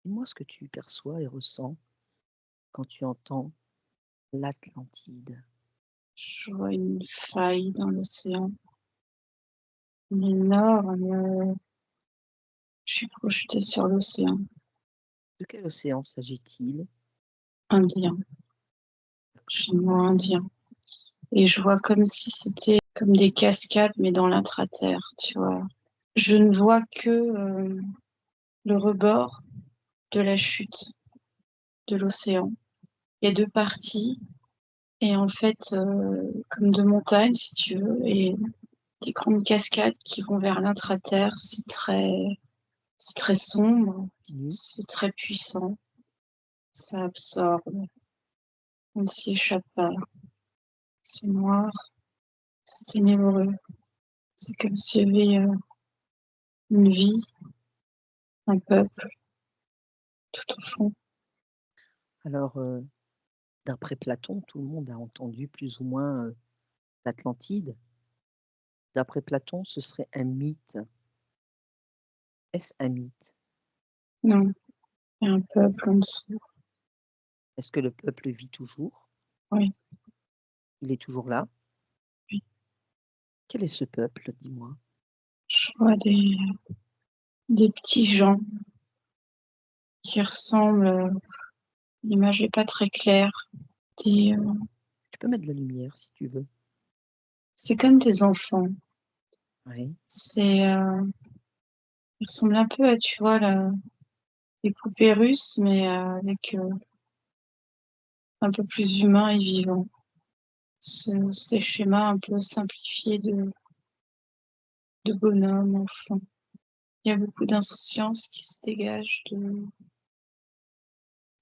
Dis-moi ce que tu perçois et ressens quand tu entends l'Atlantide. Je vois une faille dans l'océan, une énorme, je suis projetée sur l'océan De quel océan s'agit-il? Indien, D'accord. chinois Indien. Et je vois comme si c'était comme des cascades, mais dans l'intraterre, tu vois. Je ne vois que le rebord de la chute de l'océan. Il y a deux parties, et en fait, comme deux montagnes, si tu veux, et des grandes cascades qui vont vers l'intraterre. C'est très sombre, Continue. c'est très puissant, ça absorbe, on ne s'y échappe pas. C'est noir, c'est ténébreux, c'est comme s'il y avait une vie, un peuple, tout au fond. Alors, d'après Platon, tout le monde a entendu plus ou moins, l'Atlantide. D'après Platon, ce serait un mythe. Est-ce un mythe? Non, il y a un peuple en dessous, Est-ce que le peuple vit toujours? oui, Il est toujours là? oui. Quel est ce peuple, dis-moi? Je vois des petits gens qui ressemblent, l'image est pas très claire, des, Tu peux mettre de la lumière si tu veux. c'est comme des enfants. Oui, C'est, ils ressemblent un peu à, tu vois, les poupées russes, mais avec un peu plus humain et vivant. Ces schémas un peu simplifiés de bonhomme, enfant. Il y a beaucoup d'insouciance qui se dégage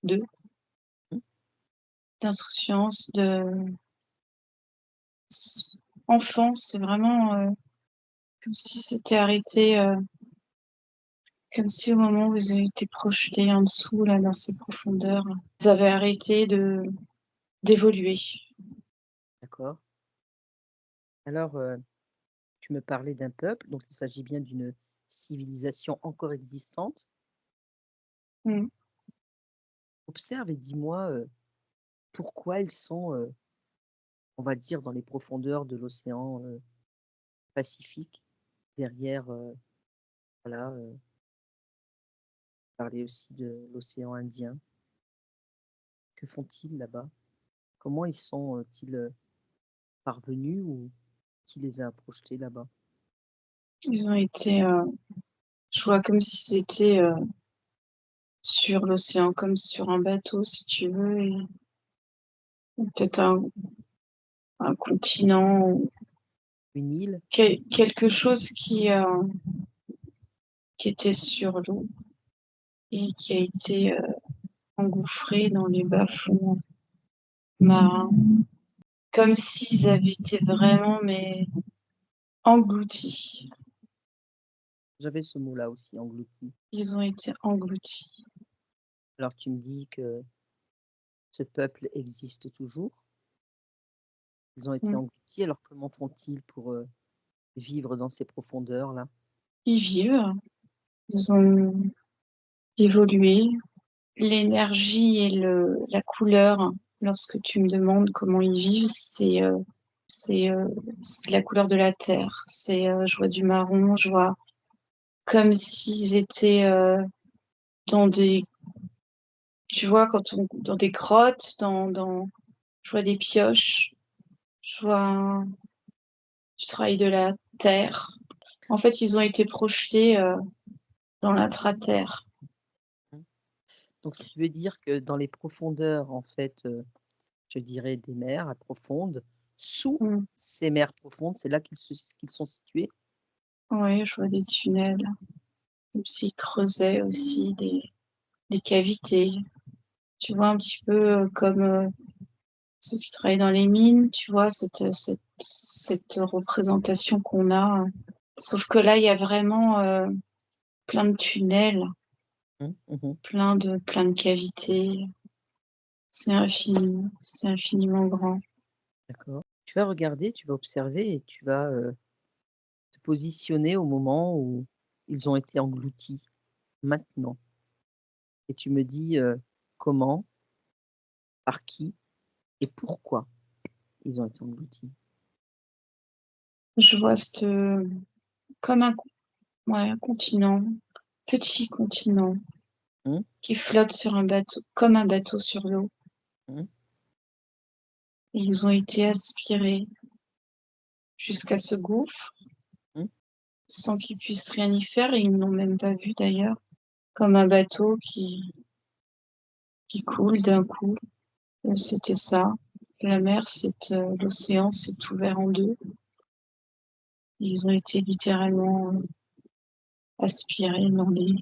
d'eux, mmh, d'insouciance, enfant, c'est vraiment comme si c'était arrêté, comme si au moment où ils ont été projetés en dessous, là, dans ces profondeurs, ils avaient arrêté d'évoluer. d'accord. Alors, tu me parlais d'un peuple, donc il s'agit bien d'une civilisation encore existante. Mmh. Observe et dis-moi, pourquoi ils sont, on va dire dans les profondeurs de l'océan, Pacifique, derrière, voilà, parler aussi de l'océan Indien. Que font-ils là-bas? Comment ils sont, ils parvenus ou qui les a projetés là-bas? Ils ont été, je vois comme s'ils étaient sur l'océan, comme sur un bateau, si tu veux, et peut-être un continent ou Une île? quelque chose qui était sur l'eau et qui a été engouffré dans les bas-fonds marins, comme s'ils avaient été vraiment mais engloutis. J'avais ce mot-là aussi, englouti. Ils ont été engloutis. Alors tu me dis que ce peuple existe toujours? Ils ont été Mmh. engloutis, alors comment font-ils pour, vivre dans ces profondeurs-là? Ils vivent, ils ont évolué. L'énergie et la couleur, lorsque tu me demandes comment ils vivent, c'est, c'est la couleur de la terre. Je vois du marron, je vois comme s'ils étaient, dans des tu vois, quand on dans des grottes, je vois des pioches, je vois du travail de la terre. En fait, ils ont été projetés, dans l'intra-terre. Mmh. Donc ce qui veut dire que dans les profondeurs, en fait, je dirais des mers profondes, sous Mmh. ces mers profondes, c'est là qu'ils sont situés? Ouais, je vois des tunnels, comme s'ils creusaient aussi des cavités. Tu vois, un petit peu, comme, ceux qui travaillent dans les mines, tu vois, cette cette représentation qu'on a. Sauf que là, il y a vraiment plein de tunnels, Mmh. plein de cavités. C'est infiniment grand. D'accord. Tu vas regarder, tu vas observer et tu vas, te positionner au moment où ils ont été engloutis, maintenant. Et tu me dis, comment, par qui et pourquoi ils ont été engloutis. Je vois comme un continent, petit continent, Mmh, qui flotte sur un bateau, comme un bateau sur l'eau. mmh, Et ils ont été aspirés jusqu'à ce gouffre, mmh. sans qu'ils puissent rien y faire, et ils n'ont même pas vu d'ailleurs, comme un bateau qui coule d'un coup. C'était ça. La mer, l'océan s'est ouvert en deux. Ils ont été littéralement aspirés dans les...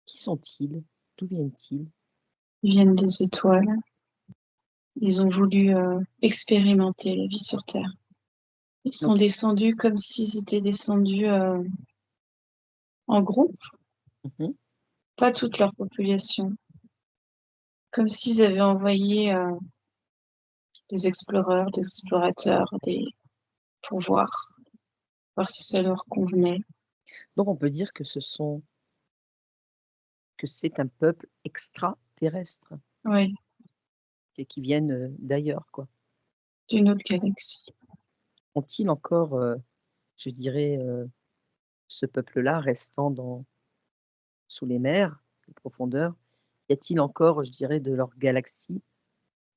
Qui sont-ils? D'où viennent-ils? Ils viennent des étoiles. Ils ont voulu expérimenter la vie sur Terre. Ils sont Donc descendus comme s'ils étaient descendus en groupe, mmh. pas toute leur population, comme s'ils avaient envoyé des exploreurs, des explorateurs, pour voir si ça leur convenait. Donc on peut dire que c'est un peuple extraterrestre Oui, et qui viennent, d'ailleurs, quoi. d'une autre galaxie. Ont-ils encore, je dirais, ce peuple-là restant sous les mers, les profondeurs, y a-t-il encore, je dirais, de leur galaxie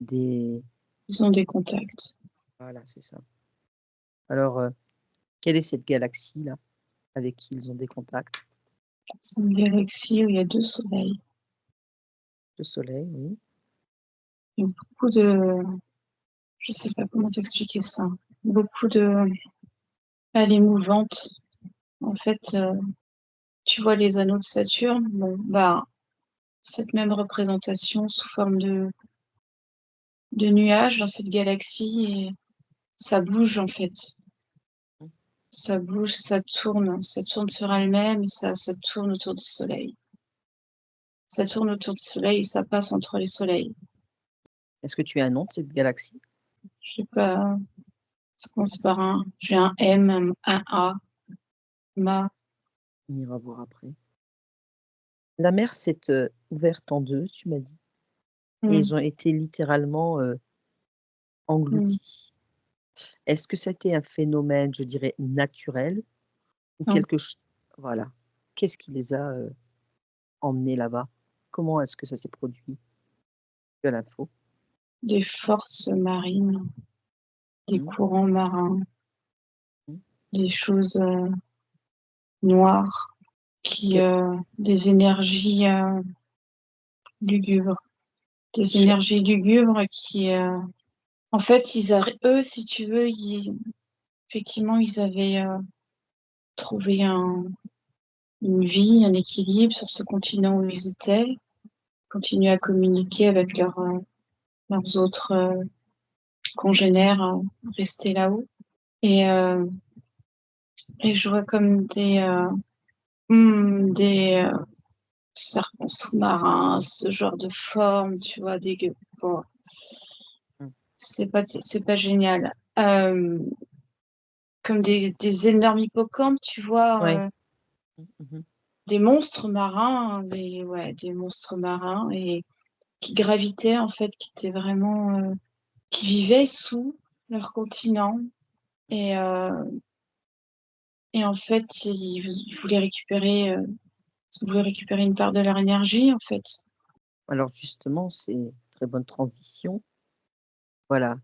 des Ils ont des contacts. voilà, c'est ça. Alors, quelle est cette galaxie-là avec qui ils ont des contacts? C'est une galaxie où il y a deux soleils. Le Soleil, oui. Il y a beaucoup je sais pas comment t'expliquer ça. Beaucoup de allées mouvantes. En fait, tu vois les anneaux de Saturne, bon, bah, cette même représentation sous forme de nuages dans cette galaxie, et ça bouge en fait. Mmh. Ça bouge, ça tourne sur elle-même, et ça tourne autour du soleil. Ça tourne autour du soleil et ça passe entre les soleils. Est-ce que tu as un nom de cette galaxie? Je sais pas, ça commence par j'ai un M, un A, Ma. On ira voir après. La mer s'est, ouverte en 2, tu m'as dit et Mm, ils ont été littéralement, mm, engloutis. Est-ce que c'était un phénomène, je dirais, naturel ou non. quelque ch voilà. Qu'est-ce qui les a, emmenés là-bas? Comment est-ce que ça s'est produit? Tu as l'info? Des forces marines, des Mmh, courants marins, mmh. des choses noires, Quel des énergies lugubres, ch qui, en fait, eux, si tu veux, effectivement, ils avaient trouvé une vie, un équilibre sur ce continent où ils étaient, continuer à communiquer avec leurs autres congénères restés là-haut. Et, euh, et je vois comme des serpents sous-marins, ce genre de forme, tu vois, bon, mmh, c'est pas génial. Comme des énormes hippocampes, tu ouais. vois, Mmh, mmh. des monstres marins, des monstres marins, et qui gravitaient, en fait, qui étaient vraiment, qui vivaient sous leur continent. Et, euh, et en fait, ils voulaient récupérer une part de leur énergie, en fait. Alors justement, c'est une très bonne transition. Voilà.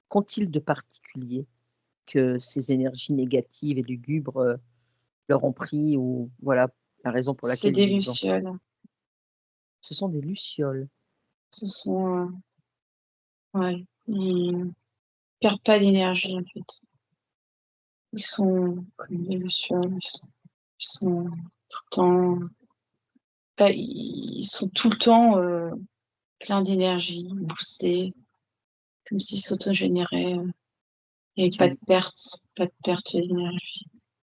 Qu'ont-ils de particulier que ces énergies négatives et lugubres, leur ont pris ou voilà, la raison pour C'est laquelle des ils les ont lucioles. ce sont des lucioles. Ce sont, ouais, ils perdent pas d'énergie, en fait. Ils sont comme des lucioles, ils sont tout le temps, bah, ils sont tout le temps pleins d'énergie, boostés, comme s'ils s'autogénéraient. Et Tu me dis pas de perte d'énergie.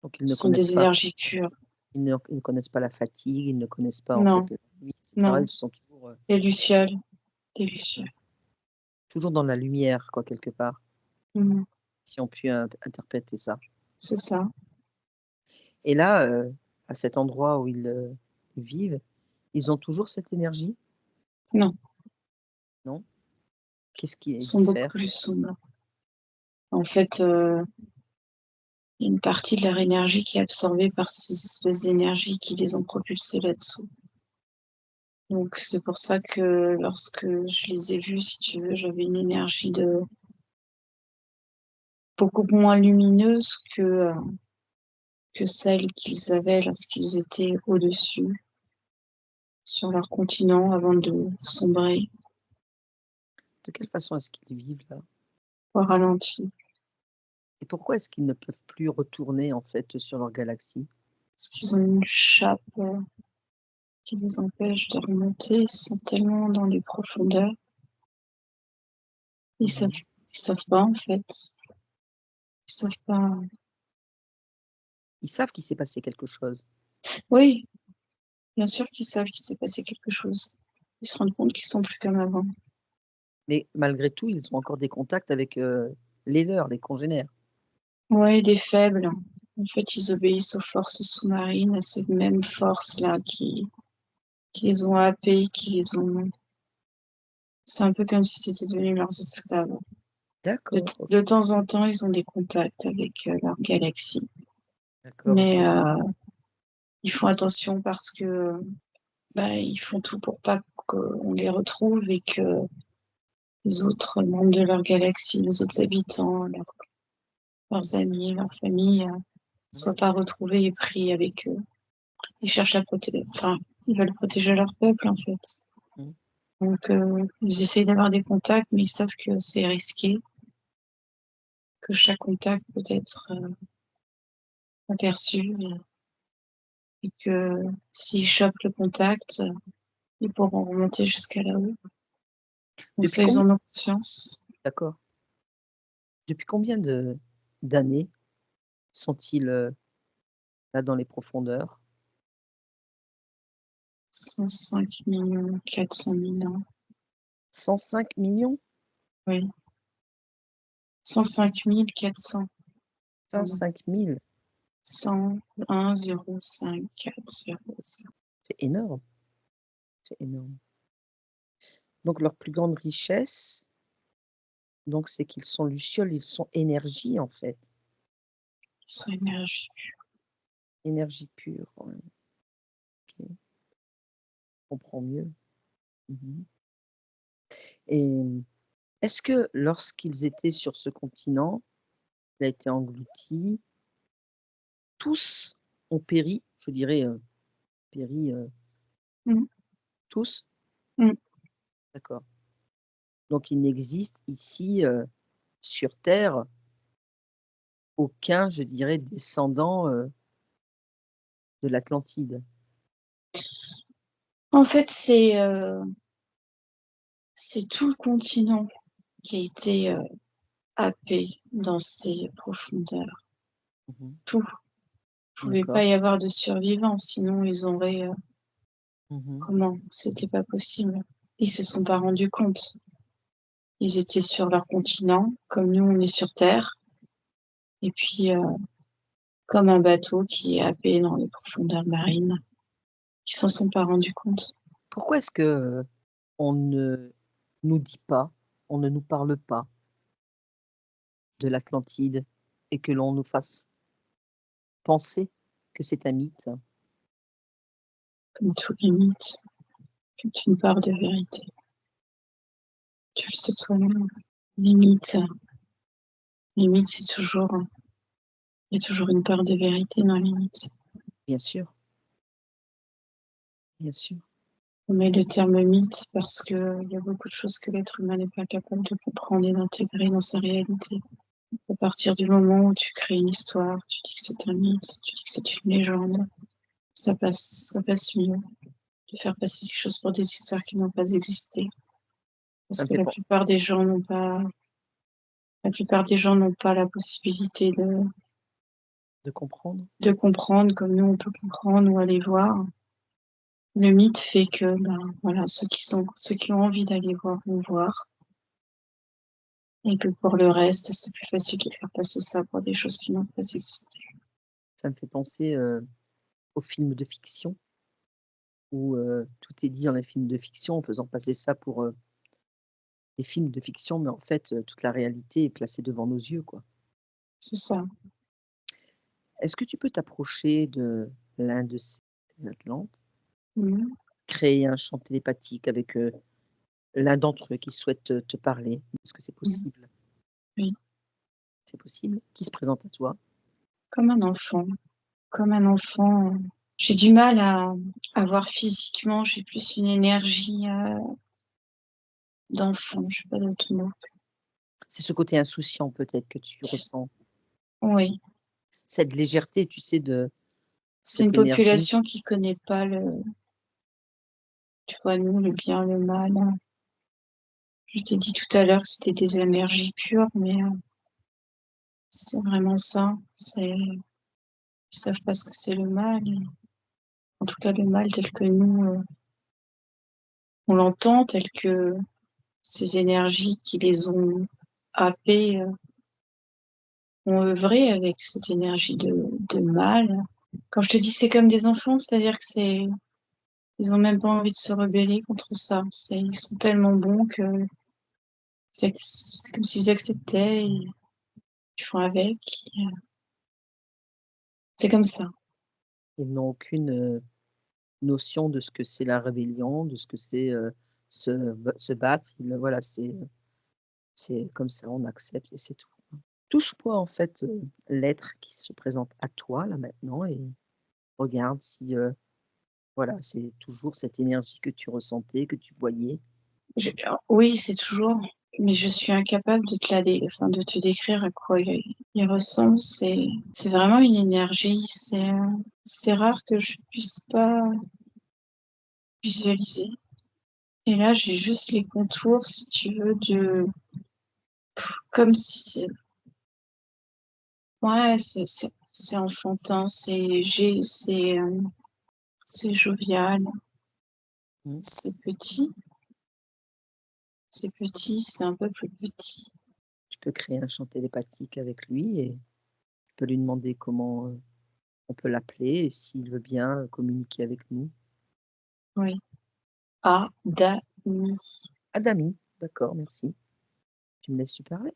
donc ils ne Ce sont connaissent des pas énergies pures. ils ne connaissent pas la fatigue, ils ne connaissent pas, en Non, fait, la nuit et cetera. non, Ils sont toujours, des lucioles, des lucioles. toujours dans la lumière, quoi, quelque part, Mmh. si on peut interpréter ça. C'est ça. Et là, à cet endroit où ils, vivent, ils ont toujours cette énergie? Non, Non? Qu'est-ce qui ils sont beaucoup diffère? plus sombres. En fait, il y a une partie de leur énergie qui est absorbée par ces espèces d'énergie qui les ont propulsés là-dessous. Donc c'est pour ça que lorsque je les ai vus, si tu veux, j'avais une énergie de beaucoup moins lumineuse que celle qu'ils avaient lorsqu'ils étaient au-dessus, sur leur continent, avant de sombrer De quelle façon est-ce qu'ils vivent là? au ralenti. Et pourquoi est-ce qu'ils ne peuvent plus retourner, en fait, sur leur galaxie? Parce qu'ils ont une chape qui les empêche de remonter. Ils sont tellement dans les profondeurs. Ils savent, Mmh. ils savent pas en fait. Ils savent pas. Ils savent qu'il s'est passé quelque chose, Oui, bien sûr qu'ils savent qu'il s'est passé quelque chose. Ils se rendent compte qu'ils sont plus comme avant. mais malgré tout, ils ont encore des contacts avec, les leurs, les congénères. Ouais, des faibles. En fait, ils obéissent aux forces sous-marines, à ces mêmes forces-là qui les ont happés, qui les ont. C'est un peu comme si c'était devenu leurs esclaves. D'accord, De OK, temps en temps, ils ont des contacts avec leur galaxie. d'accord, Mais OK. ils font attention parce que bah, ils font tout pour pas qu'on les retrouve et que les autres membres de leur galaxie, les autres habitants, leurs amis, leurs familles, Mmh, soient pas retrouvés et pris avec eux. Ils cherchent à protéger, enfin, ils veulent protéger leur peuple, en fait. mmh. Donc, ils essayent d'avoir des contacts, mais ils savent que c'est risqué, que chaque contact peut être aperçu et que s'ils chopent le contact, ils pourront remonter jusqu'à là-haut. Donc Depuis ça, ils combien en ont conscience. d'accord. Depuis combien d'années sont-ils, là dans les profondeurs? 105 400 000 ans. 105 000 000? Oui, 105 400. Pardon. 105 000. 101 05 400. C'est énorme, c'est énorme. Donc leur plus grande richesse, donc c'est qu'ils sont lucioles, ils sont énergie en fait, Ils sont énergie. énergie pure, ouais, OK, je comprends mieux. Mmh. Et est-ce que lorsqu'ils étaient sur ce continent, il a été englouti, tous ont péri? Je dirais, péri, Mmh. tous? Mmh. D'accord. Donc il n'existe ici, sur terre, aucun, je dirais, descendant, de l'Atlantide? En fait, c'est tout le continent qui a été happé dans ces profondeurs. Mmh. Tout. Il pouvait pas D'accord. y avoir de survivants, sinon ils auraient. Mmh. Comment? C'était pas possible. Ils se sont pas rendus compte. Ils étaient sur leur continent, comme nous on est sur Terre, et puis comme un bateau qui est happé dans les profondeurs marines. Ils s'en sont pas rendus compte. Pourquoi est-ce que, on ne nous dit pas, on ne nous parle pas de l'Atlantide et que l'on nous fasse penser que c'est un mythe? Comme tous les mythes, comme une part de vérité. Tu le sais toi-même. Les mythes, les mythes, il y a toujours une part de vérité dans les mythes. Bien sûr, bien sûr. On met le terme mythe parce que il y a beaucoup de choses que l'être humain n'est pas capable de comprendre et d'intégrer dans sa réalité. À partir du moment où tu crées une histoire, tu dis que c'est un mythe, tu dis que c'est une légende, ça passe mieux de faire passer les choses pour des histoires qui n'ont pas existé. Parce Ça me que fait la pen plupart des gens n'ont pas La plupart des gens n'ont pas la possibilité De comprendre? de comprendre comme nous on peut comprendre ou aller voir. Le mythe fait que, ben, voilà, ceux qui ont envie d'aller voir vont voir et que pour le reste, c'est plus facile de faire passer ça pour des choses qui n'ont pas existé. Ça me fait penser, aux films de fiction où, tout est dit dans les films de fiction en faisant passer ça pour, des films de fiction, mais en fait, toute la réalité est placée devant nos yeux, quoi. C'est ça. Est-ce que tu peux t'approcher de l'un de ces atlantes, Mmh. créer un champ télépathique avec, l'un d'entre eux qui souhaite te parler? Est-ce que c'est Mmh. possible? Oui, C'est possible? Qui se présente à toi? comme un enfant, comme un enfant, j'ai du mal à voir physiquement, j'ai plus une énergie, d'enfant, je sais pas d'autre mot. C'est ce côté insouciant peut-être que tu ressens? Oui, Cette légèreté, tu sais, de c'est une cette énergie? population qui connaît pas le tu vois, nous, le bien, le mal. Je t'ai dit tout à l'heure que c'était des énergies pures, mais c'est vraiment ça. Ils savent pas ce que c'est le mal et en tout cas le mal tel que nous, on l'entend, tel que ces énergies qui les ont happés, ont œuvré avec cette énergie de mal. Quand je te dis: «C'est comme des enfants», c'est-à-dire que ils ont même pas envie de se rebeller contre ça. Ils sont tellement bons que c'est comme s'ils acceptaient et ils font avec, c'est comme ça. Ils n'ont aucune, notion de ce que c'est la rébellion, de ce que c'est, se battre. Voilà, c'est comme ça, on accepte et c'est tout. Touche-toi en fait, l'être qui se présente à toi là maintenant et regarde si, voilà, c'est toujours cette énergie que tu ressentais, que tu voyais. Oui, c'est toujours, mais je suis incapable de te enfin, de te décrire à quoi il ressemble. C'est vraiment une énergie. C'est rare que je puisse pas visualiser. Et là, j'ai juste les contours, si tu veux, comme si ouais, c'est enfantin, c'est jovial, Mmh. c'est petit, c'est un peu plus petit. Tu peux créer un chant télépathique avec lui et tu peux lui demander comment, on peut l'appeler et s'il veut bien, communiquer avec nous. Oui. Adami. Adami, d'accord, merci. Tu me laisses lui parler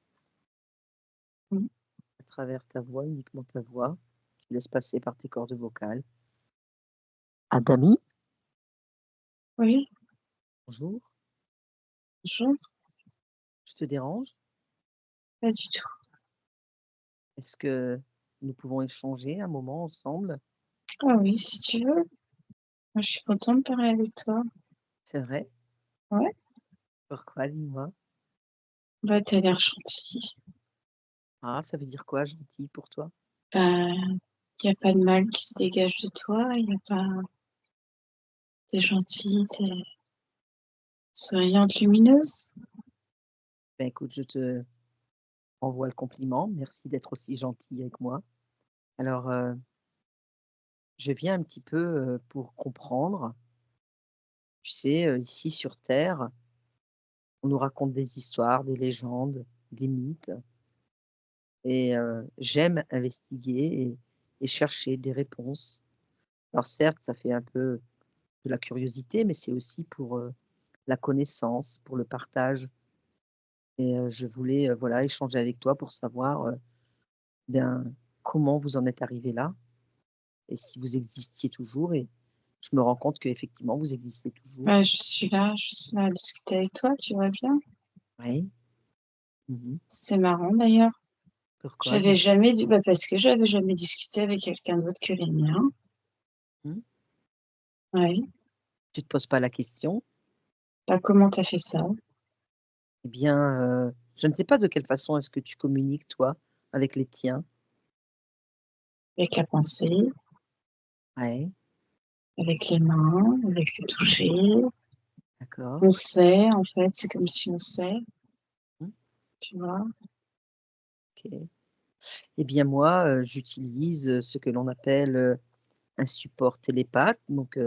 Mmh. à travers ta voix, uniquement ta voix. Tu laisses passer par tes cordes vocales. Adami, Oui, bonjour, bonjour. je te dérange? Pas du tout. Est-ce que nous pouvons échanger un moment ensemble? Ah oui, si tu veux. Moi, je suis contente de parler avec toi. C'est vrai? Ouais, Pourquoi? Dis-moi. bah, tu l'air gentil. Ah, ça veut dire quoi gentil pour toi? Bah, il y a pas de mal qui se dégage de toi, il y a pas tu gentil, tu souriante, lumineuse. Ben écoute, je te renvoie le compliment. Merci d'être aussi gentil avec moi. Alors, je viens un petit peu, pour comprendre. Tu sais, ici sur terre, on nous raconte des histoires, des légendes, des mythes et j'aime investiguer et chercher des réponses. Alors certes, ça fait un peu de la curiosité, mais c'est aussi pour, la connaissance, pour le partage et je voulais, voilà, échanger avec toi pour savoir, bien, comment vous en êtes arrivé là et si vous existiez toujours et je me rends compte qu'effectivement vous existez toujours. Bah, je suis là à discuter avec toi, tu vois bien. Oui. Mmh. C'est marrant d'ailleurs. Pourquoi? Dis-moi. Bah, parce que j'avais jamais discuté avec quelqu'un d'autre que les miens. Mmh. Ouais. Tu te poses pas la question? Bah, comment tu as fait ça? Eh bien, je ne sais pas de quelle façon est-ce que tu communiques toi avec les tiens? Avec la pensée, Ouais, avec les mains, avec le toucher. d'accord. On sait, en fait, c'est comme si on sait, Mmh. tu vois? OK. Eh bien moi, j'utilise, ce que l'on appelle, un support télépathe, donc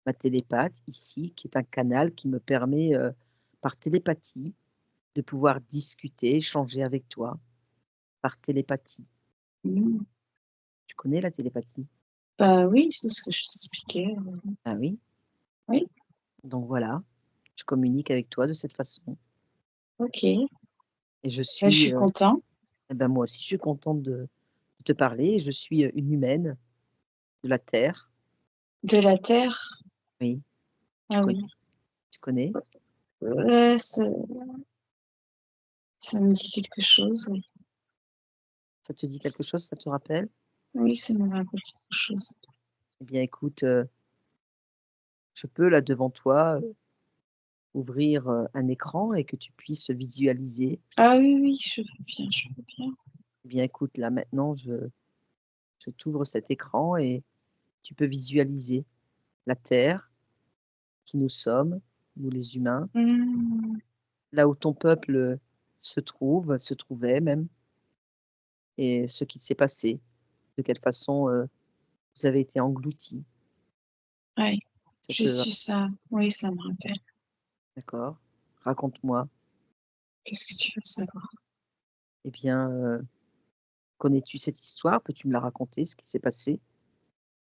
ma télépathe ici, qui est un canal qui me permet, par télépathie, de pouvoir discuter, échanger avec toi par télépathie. Mmh. Tu connais la télépathie? Bah, oui, c'est ce que je t'expliquais, Ah oui? oui, Donc voilà, je communique avec toi de cette façon OK. et je Bah, je suis, suis content. et ben, moi aussi je suis contente de te parler. Je suis, une humaine de la Terre. De la terre? Oui, tu Ah connais? oui. Tu connais? Ça me dit quelque chose, oui. Ça te dit quelque chose? Ça te rappelle? Oui, ça me rappelle quelque chose. Eh bien écoute, je peux là devant toi, ouvrir, un écran et que tu puisses visualiser. Ah oui, oui, je veux bien, je veux bien. Eh bien écoute, là maintenant je t'ouvre cet écran et tu peux visualiser la Terre, qui nous sommes, nous les humains, Mmh. là où ton peuple, se trouvait même et ce qui s'est passé, de quelle façon, vous avez été engloutis. Ouais, Ça j'ai te su ça. Oui, ça me rappelle. D'accord? Raconte-moi. Qu'est-ce que tu veux savoir? Eh bien, connais-tu cette histoire? Peux-tu me la raconter, ce qui s'est passé?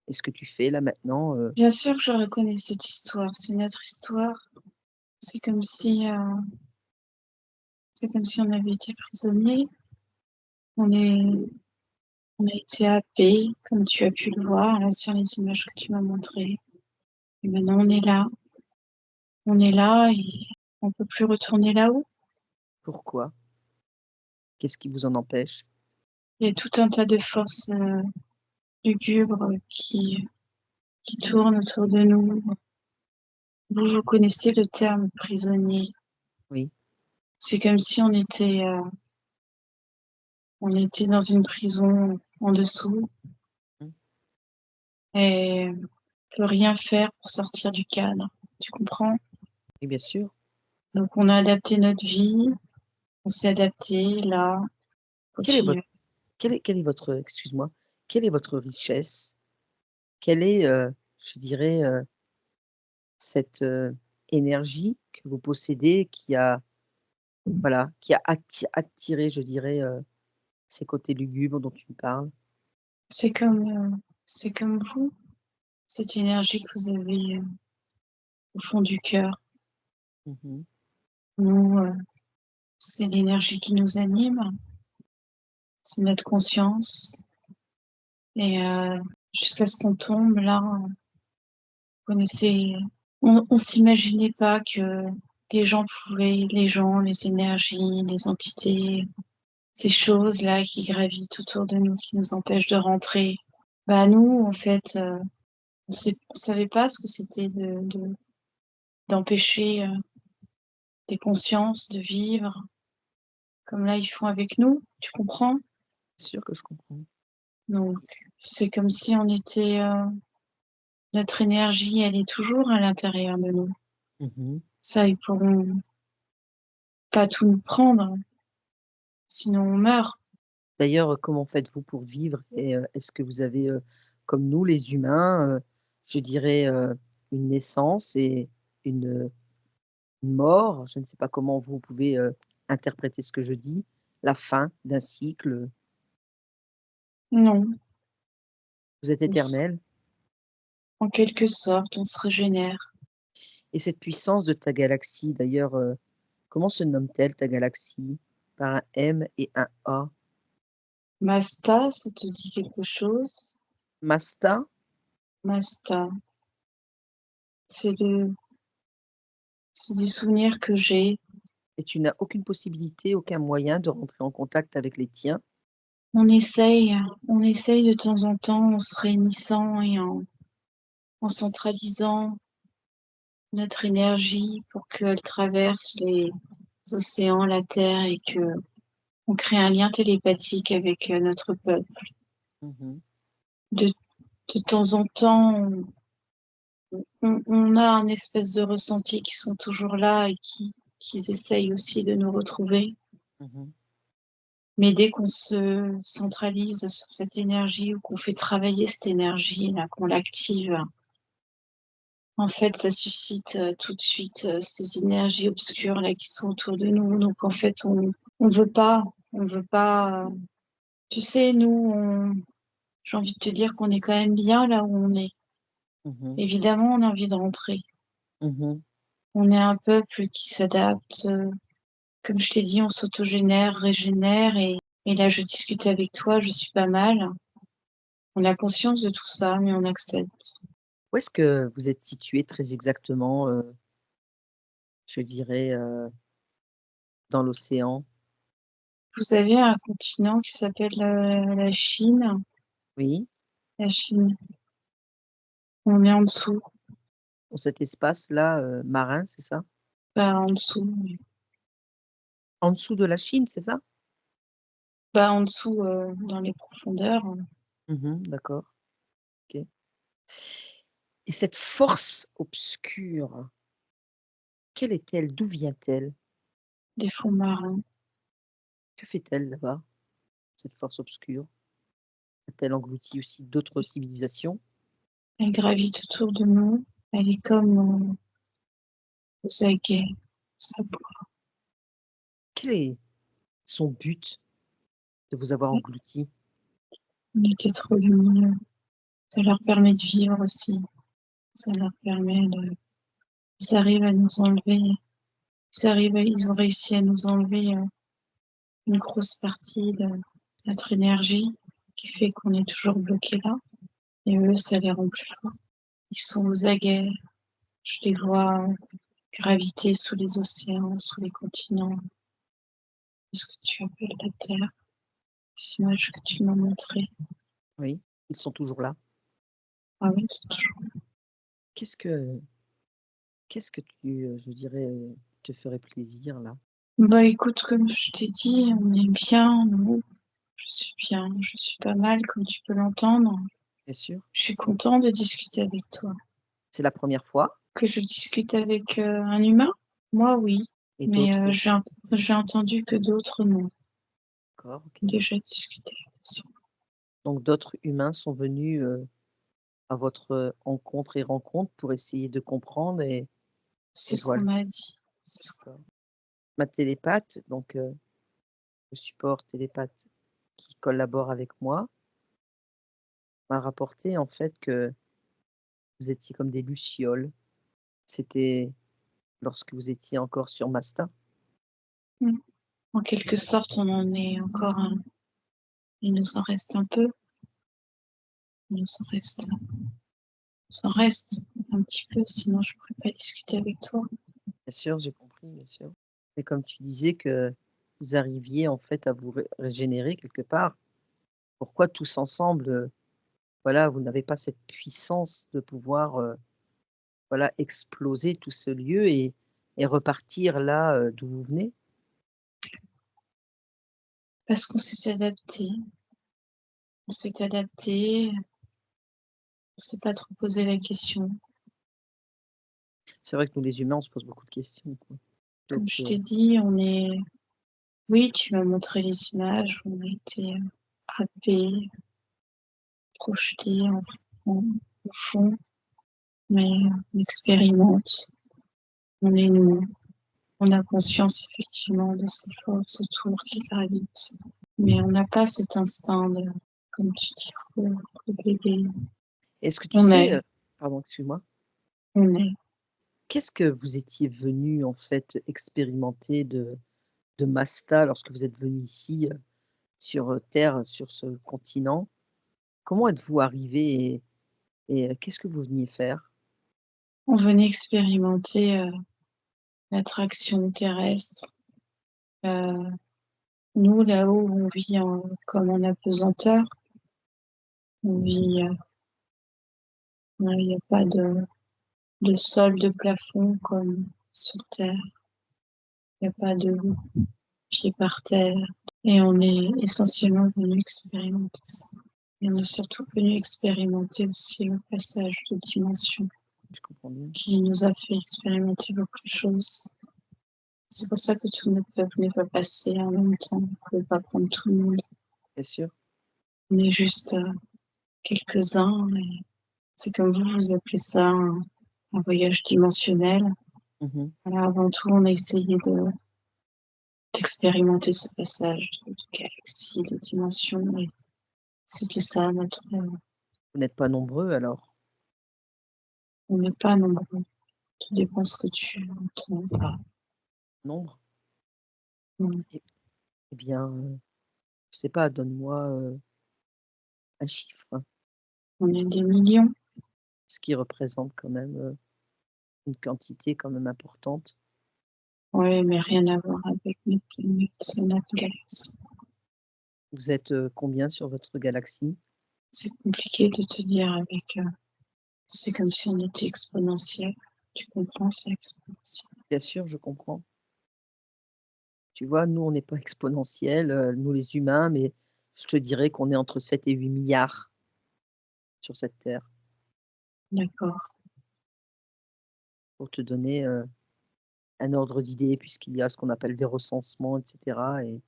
Et ce que tu fais là maintenant, Bien sûr que je reconnais cette histoire, c'est notre histoire. C'est comme si, c'est comme si on avait été prisonniers. On est on a été happés, comme tu as pu le voir là sur les images que tu m'as montrées. Et maintenant on est là et on peut plus retourner là-haut. pourquoi? Qu'est-ce qui vous en empêche? Il y a tout un tas de forces, lugubres qui tournent autour de nous. Vous connaissez le terme prisonnier. Oui. C'est comme si on était dans une prison en dessous Mmh. et on peut rien faire pour sortir du cadre. Tu comprends? Oui, bien sûr. Donc on a adapté notre vie, on s'est adapté là, Quelle est votre continuer. quelle est votre excuse-moi, quelle est votre richesse? Quelle est, je dirais, cette, énergie que vous possédez qui a voilà, qui a attiré, je dirais, ces côtés lugubres dont tu me parles? C'est comme, c'est comme vous, cette énergie que vous avez, au fond du cœur. Mmh mh. Nous, c'est l'énergie qui nous anime, c'est notre conscience et jusqu'à ce qu'on tombe là, connaissait on s'imaginait pas que les gens, les énergies, les entités, ces choses-là qui gravitent autour de nous, qui nous empêchent de rentrer. Bah, nous, en fait, on savait pas ce que c'était d'empêcher, des consciences de vivre comme là, ils font avec nous, tu comprends? Bien sûr que je comprends. Donc c'est comme si on était, notre énergie, elle est toujours à l'intérieur de nous. Mmh mh. Ça, ils pourront pas tout nous prendre, sinon on meurt. D'ailleurs, comment faites-vous pour vivre et est-ce que vous avez, comme nous les humains, je dirais, une naissance et une mort? Je ne sais pas comment vous pouvez, interpréter ce que je dis, la fin d'un cycle, Non, vous êtes on s éternel en quelque sorte, on se régénère. et cette puissance de ta galaxie d'ailleurs, comment se nomme-t-elle ta galaxie? Par un M et un A? Masta, ça te dit quelque chose? Masta? Masta, c'est de c'est des souvenirs que j'ai. Et tu n'as aucune possibilité, aucun moyen de rentrer en contact avec les tiens? On essaye de temps en temps en se réunissant et en centralisant notre énergie pour qu'elle traverse les océans, la terre et qu'on crée un lien télépathique avec, notre peuple. Mmh mh. De de temps en temps, on a un espèce de ressenti qui sont toujours là et qui qu'ils essayent aussi de nous retrouver. Mmh. Mais dès qu'on se centralise sur cette énergie ou qu'on fait travailler cette énergie-là, qu'on l'active, en fait, ça suscite tout de suite ces énergies obscures là qui sont autour de nous. Donc en fait, on veut pas. Tu sais, j'ai envie de te dire qu'on est quand même bien là où on est. Mmh. Évidemment, on a envie de rentrer. Mmh. On est un peuple qui s'adapte. Comme je t'ai dit, on s'autogénère, régénère. Et là, je discute avec toi, je suis pas mal. On a conscience de tout ça, mais on accepte. Où est-ce que vous êtes situé très exactement, je dirais, dans l'océan? Vous avez un continent qui s'appelle la Chine. Oui? La Chine, on est en dessous, Dans cet espace-là, marin, c'est ça? pas en dessous, En dessous de la Chine, c'est ça? pas en dessous dans les profondeurs, Mmh, d'accord, OK. Et cette force obscure, quelle est-elle? D'où vient-elle? des fonds marins. Que fait-elle là-bas, cette force obscure? A-t-elle englouti aussi d'autres civilisations? Elle gravite autour de nous. Elle est comme aux aguets. Ça Quel est son but de vous avoir pourrait. englouti? On était trop lumineux. Ça leur permet de vivre aussi. Ça leur permet de. Ils arrivent à nous enlever. Ils ont réussi à nous enlever une grosse partie de notre énergie qui fait qu'on est toujours bloqué là. Et eux, ça les rend plus forts. Ils sont aux aguets. Je les vois graviter sous les océans, sous les continents, ce que tu appelles la Terre, ces images que tu m'as montrées. Oui, ils sont toujours là. Ah oui, c'est toujours. Qu'est-ce que qu'est-ce que tu, je dirais, te ferait plaisir là? Bah écoute, comme je t'ai dit, on est bien, nous. Je suis bien, je suis pas mal, comme tu peux l'entendre. Bien sûr. Je suis content de discuter avec toi. C'est la première fois Que je discute avec un humain? Moi, oui. et Mais d'autres j'ai entendu que d'autres non. d'accord, OK. Déjà discuté. Donc d'autres humains sont venus, à votre, encontre et rencontre pour essayer de comprendre C'est et ce qu'on voilà, m'a dit. d'accord. Ma télépathe, donc le support télépathe qui collabore avec moi, m'a rapporté en fait que vous étiez comme des lucioles. C'était lorsque vous étiez encore sur Masta. Mm. En quelque sorte, on en est encore un. Il nous en reste un peu. Il nous en reste un petit peu, sinon je ne pourrais pas discuter avec toi. Bien sûr, j'ai compris, bien sûr. Et comme tu disais que vous arriviez en fait à vous régénérer quelque part, pourquoi tous ensemble, voilà, vous n'avez pas cette puissance de pouvoir, voilà, exploser tout ce lieu et repartir là, d'où vous venez? Parce qu'on s'est adapté. On s'est adapté. On s'est pas trop posé la question. C'est vrai que nous les humains, on se pose beaucoup de questions, quoi. Donc Comme je t'ai dit, oui, tu m'as montré les images, on a été happés, projetés au fond, mais on expérimente, on est nous. On a conscience effectivement de ces forces autour qui gravitent, mais on n'a pas cet instinct de, comme tu dis, rebelle. est-ce que tu On sais, est, pardon, excuse-moi, on est. qu'est-ce que vous étiez venu en fait expérimenter de Masta lorsque vous êtes venu ici, sur, terre, sur ce continent? Comment êtes-vous arrivé et qu'est-ce que vous veniez faire? On venait expérimenter l'attraction terrestre. Euh, Nous, là-haut, on vit comme en apesanteur. On vit, il n'y a pas de sol, de plafond comme sur Terre. Il n'y a pas de pied par terre. Et on est essentiellement venu expérimenter ça. Et on est surtout venu expérimenter aussi le passage de dimension Je comprends bien. qui nous a fait expérimenter beaucoup de choses. C'est pour ça que tout notre peuple n'est pas passé en même temps. On ne pouvait pas prendre tout le monde. Bien sûr. On est juste quelques-uns. Et c'est comme vous appelez ça un voyage dimensionnel. Mmh. Voilà, avant tout, on a essayé d'expérimenter ce passage de galaxies, de dimensions. Et c'était ça notre. Vous n'êtes pas nombreux alors? On n'est pas nombreux. Tout dépend ce que tu entends par Nombre? mmh. Eh eh bien, je sais pas, donne-moi, un chiffre, On est des millions. ce qui représente quand même, une quantité quand même importante. Ouais, mais rien à voir avec notre planète, notre galaxie. Vous êtes, combien sur votre galaxie? C'est compliqué de te dire avec, c'est comme si on était exponentiel. Tu comprends? C'est exponentiel. Bien sûr, je comprends. Tu vois, nous, on n'est pas exponentiels, nous les humains, mais je te dirais qu'on est entre 7 et 8 milliards sur cette terre, D'accord. pour te donner, un ordre d'idée puisqu'il y a ce qu'on appelle des recensements et cetera et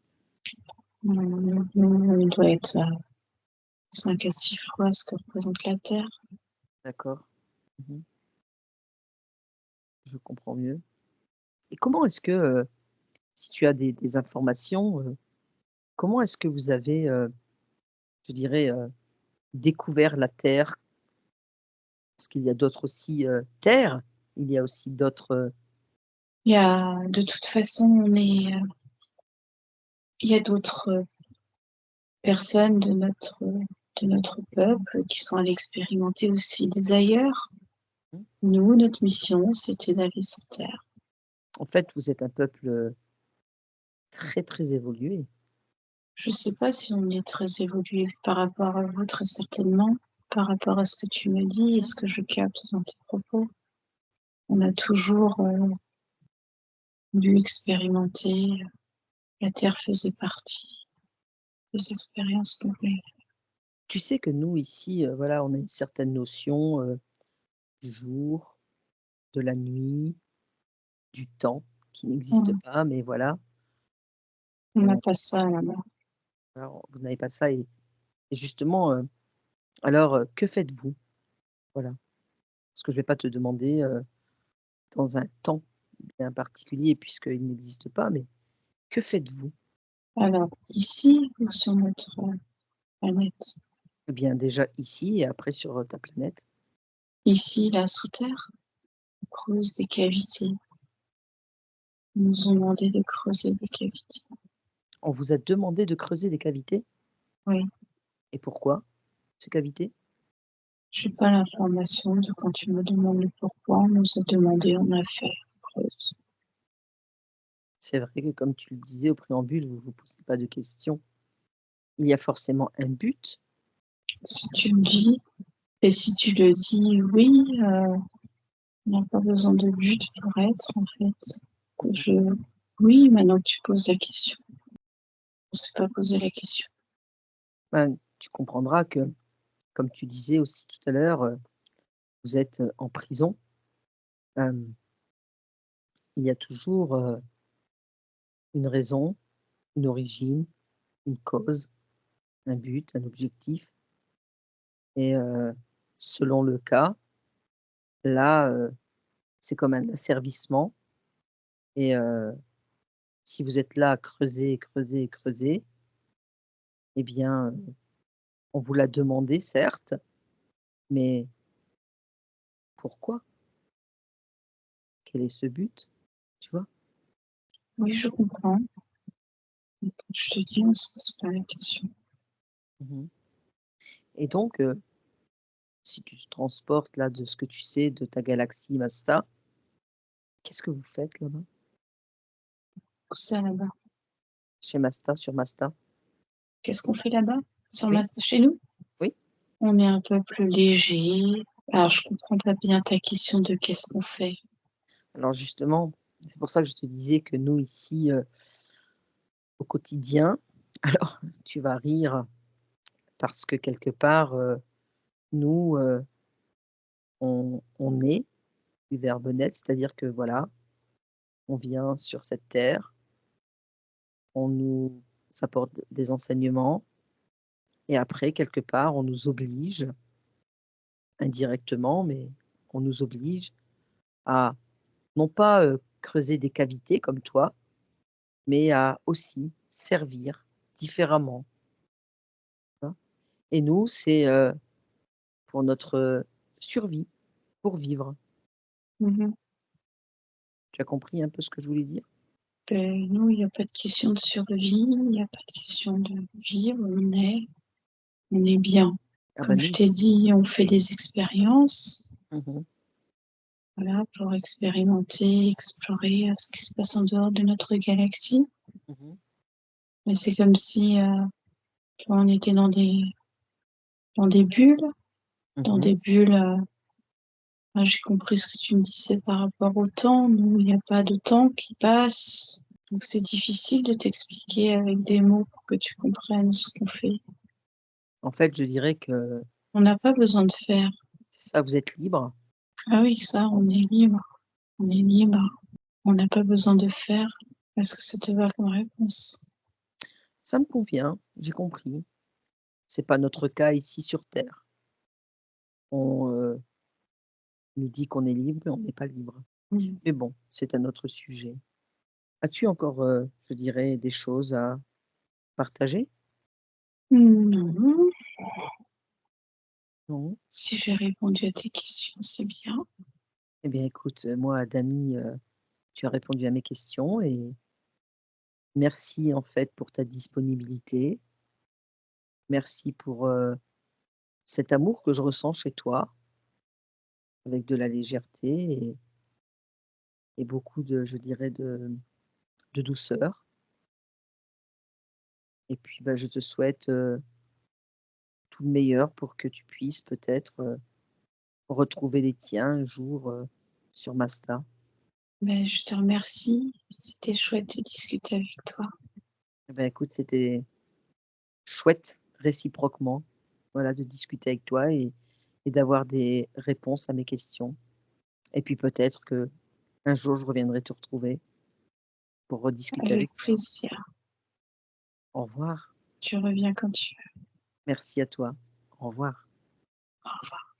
On doit être à 5 à 6 fois ce que représente la Terre. d'accord. Mmh. Je comprends mieux et comment est-ce que, si tu as des informations, comment est-ce que vous avez, je dirais, découvert la Terre? Parce qu'il y a d'autres aussi, terres, il y a aussi d'autres, Il y a de toute façon, il y a d'autres, personnes de notre peuple qui sont allées expérimenter aussi des ailleurs. mmh, Nous, notre mission, c'était d'aller sur Terre. en fait, vous êtes un peuple, très, très évolué. Je sais pas si on est très évolué par rapport à vous, très certainement, par rapport à ce que tu me dis et ce que je capte dans tes propos. On a toujours, dû expérimenter, la Terre faisait partie des expériences nouvelles. Tu sais que nous ici, voilà, on a une certaine notion, du jour, de la nuit, du temps qui n'existe Mmh. pas, mais voilà, On n'a heu, pas ça là-bas. alors vous n'avez pas ça et justement, alors, que faites-vous? Voilà, parce que je vais pas te demander, dans un temps bien particulier puisqu'il n'existe pas, mais que faites-vous? Alors, ici ou sur notre, planète? Eh bien déjà ici et après sur, ta planète. Ici, là, sous terre, on creuse des cavités. Ils nous ont demandé de creuser des cavités. On vous a demandé de creuser des cavités? Oui, Et pourquoi ces cavités? j'ai pas l'information de quand tu me demandes le pourquoi, on nous a demandé, on a fait, on creuse. C'est vrai que comme tu le disais au préambule, vous vous posez pas de questions. Il y a forcément un but. Si tu le dis et si tu le dis, oui, on n'a pas besoin de but pour être, en fait. Que Mmh. je oui, maintenant que tu poses la question. On s'est pas posé la question. Ben, tu comprendras que, comme tu disais aussi tout à l'heure, vous êtes, en prison. Hem, il y a toujours, une raison, une origine, une cause, un but, un objectif et selon le cas, là, c'est comme un asservissement et si vous êtes là à creuser, creuser, creuser et bien, on vous l'a demandé certes, mais pourquoi? Quel est ce but? Tu vois? Oui, je comprends. Mais comme je te dis, on se pose pas la question. Mmh. Et donc, si tu te transportes là de ce que tu sais de ta galaxie Masta, qu'est-ce que vous faites là-bas? Où ça là-bas? Chez Masta, sur Masta? Qu'est-ce qu'on fait là-bas? Sur Oui, ma chez nous? oui. On est un peuple léger. Alors je comprends pas bien ta question de qu'est-ce qu'on fait? Alors justement, c'est pour ça que je te disais que nous ici, au quotidien alors tu vas rire parce que quelque part, nous, on est du verbe naître, c'est-à-dire que voilà, On vient sur cette terre, on nous apporte des enseignements et après quelque part on nous oblige, indirectement, mais on nous oblige à non pas, creuser des cavités comme toi, mais à aussi servir différemment, tu vois? Et nous, c'est, pour notre, survie, pour vivre. Mmh. Tu as compris un peu ce que je voulais dire? Non, il y a pas de question de survie, il y a pas de question de vivre, on est bien. Ah bah, Comme nous je t'ai aussi. dit, on fait des expériences, Mmh mh. voilà, pour expérimenter, explorer, ce qui se passe en dehors de notre galaxie. Mmh. Mais c'est comme si, tu vois, on était dans des bulles, dans Mmh. des bulles, j'ai compris ce que tu me disais par rapport au temps. Nous, il y a pas de temps qui passe, donc c'est difficile de t'expliquer avec des mots pour que tu comprennes ce qu'on fait. En fait, je dirais que On n'a pas besoin de faire. c'est ça, vous êtes libre. Ah oui, ça, on est libre, on est libre. On n'a pas besoin de faire. Est-ce que ça te va comme réponse? Ça me convient, j'ai compris. C'est pas notre cas ici sur terre. On, nous dit qu'on est libre, mais on n'est pas libre. Mmh. Mais bon, c'est un autre sujet. As-tu encore, je dirais, des choses à partager? Non, Non? si j'ai répondu à tes questions, c'est bien. Eh bien écoute, moi, Dami, tu as répondu à mes questions et merci en fait pour ta disponibilité. Merci pour, cet amour que je ressens chez toi, avec de la légèreté et beaucoup de je dirais de douceur et puis, bah, je te souhaite, tout le meilleur pour que tu puisses peut-être, retrouver les tiens un jour, sur Masta. Ben, je te remercie. C'était chouette de discuter avec toi. Eh bah, écoute, c'était chouette réciproquement, voilà, de discuter avec toi et d'avoir des réponses à mes questions et puis peut-être qu'un jour je reviendrai te retrouver pour rediscuter Avec avec toi. plaisir. Au revoir. Tu reviens quand tu veux. Merci à toi. Au revoir. Au revoir.